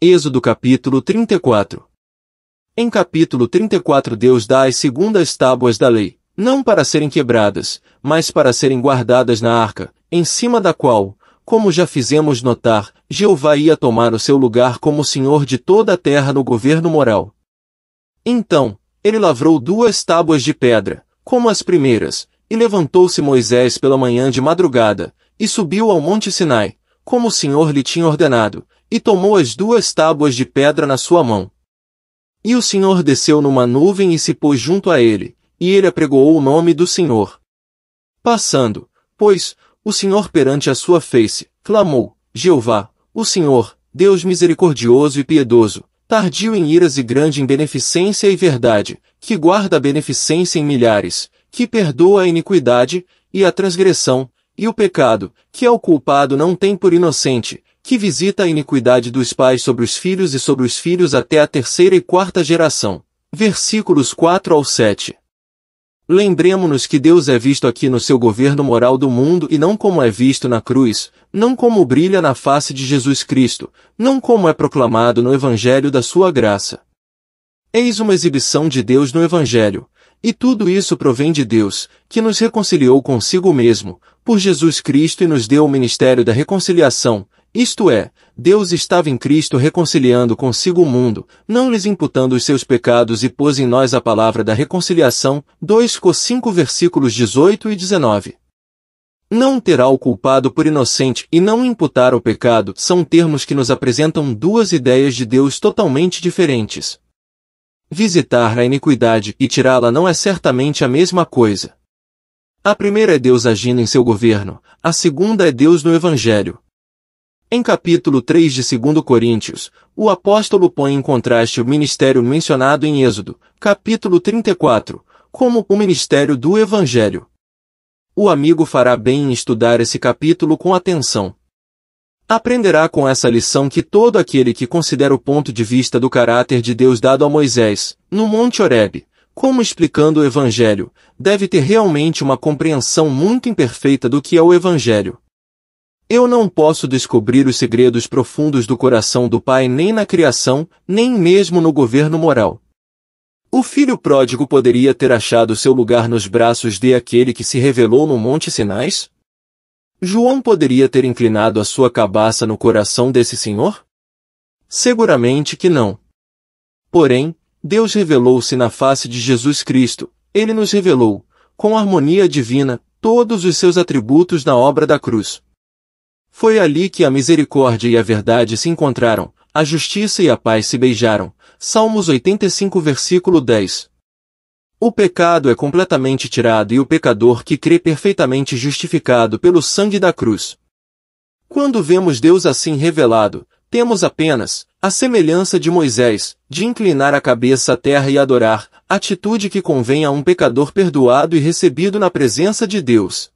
Êxodo capítulo 34. Em capítulo 34 Deus dá as segundas tábuas da lei, não para serem quebradas, mas para serem guardadas na arca, em cima da qual, como já fizemos notar, Jeová ia tomar o seu lugar como Senhor de toda a terra no governo moral. Então, ele lavrou 2 tábuas de pedra, como as primeiras, e levantou-se Moisés pela manhã de madrugada, e subiu ao monte Sinai, como o Senhor lhe tinha ordenado, e tomou as 2 tábuas de pedra na sua mão. E o Senhor desceu numa nuvem e se pôs junto a ele, e ele apregoou o nome do Senhor. Passando, pois, o Senhor perante a sua face, clamou, Jeová, o Senhor, Deus misericordioso e piedoso, tardio em iras e grande em beneficência e verdade, que guarda a beneficência em milhares, que perdoa a iniquidade, e a transgressão, e o pecado, que ao culpado não tem por inocente, que visita a iniquidade dos pais sobre os filhos e sobre os filhos até a 3ª e 4ª geração. Versículos 4 ao 7. Lembremo-nos que Deus é visto aqui no seu governo moral do mundo e não como é visto na cruz, não como brilha na face de Jesus Cristo, não como é proclamado no Evangelho da sua graça. Eis uma exibição de Deus no Evangelho, e tudo isso provém de Deus, que nos reconciliou consigo mesmo, por Jesus Cristo e nos deu o ministério da reconciliação, isto é, Deus estava em Cristo reconciliando consigo o mundo, não lhes imputando os seus pecados e pôs em nós a palavra da reconciliação. 2 Cor 5 versículos 18 e 19. Não terá o culpado por inocente e não imputar o pecado são termos que nos apresentam 2 ideias de Deus totalmente diferentes. Visitar a iniquidade e tirá-la não é certamente a mesma coisa. A primeira é Deus agindo em seu governo, a segunda é Deus no Evangelho. Em capítulo 3 de 2 Coríntios, o apóstolo põe em contraste o ministério mencionado em Êxodo, capítulo 34, como o ministério do Evangelho. O amigo fará bem em estudar esse capítulo com atenção. Aprenderá com essa lição que todo aquele que considera o ponto de vista do caráter de Deus dado a Moisés, no Monte Horebe, como explicando o Evangelho, deve ter realmente uma compreensão muito imperfeita do que é o Evangelho. Eu não posso descobrir os segredos profundos do coração do Pai nem na criação, nem mesmo no governo moral. O filho pródigo poderia ter achado seu lugar nos braços de aquele que se revelou no Monte Sinai? João poderia ter inclinado a sua cabeça no coração desse Senhor? Seguramente que não. Porém, Deus revelou-se na face de Jesus Cristo, ele nos revelou, com harmonia divina, todos os seus atributos na obra da cruz. Foi ali que a misericórdia e a verdade se encontraram, a justiça e a paz se beijaram. Salmos 85 versículo 10. O pecado é completamente tirado e o pecador que crê perfeitamente justificado pelo sangue da cruz. Quando vemos Deus assim revelado, temos apenas, a semelhança de Moisés, de inclinar a cabeça à terra e adorar, atitude que convém a um pecador perdoado e recebido na presença de Deus.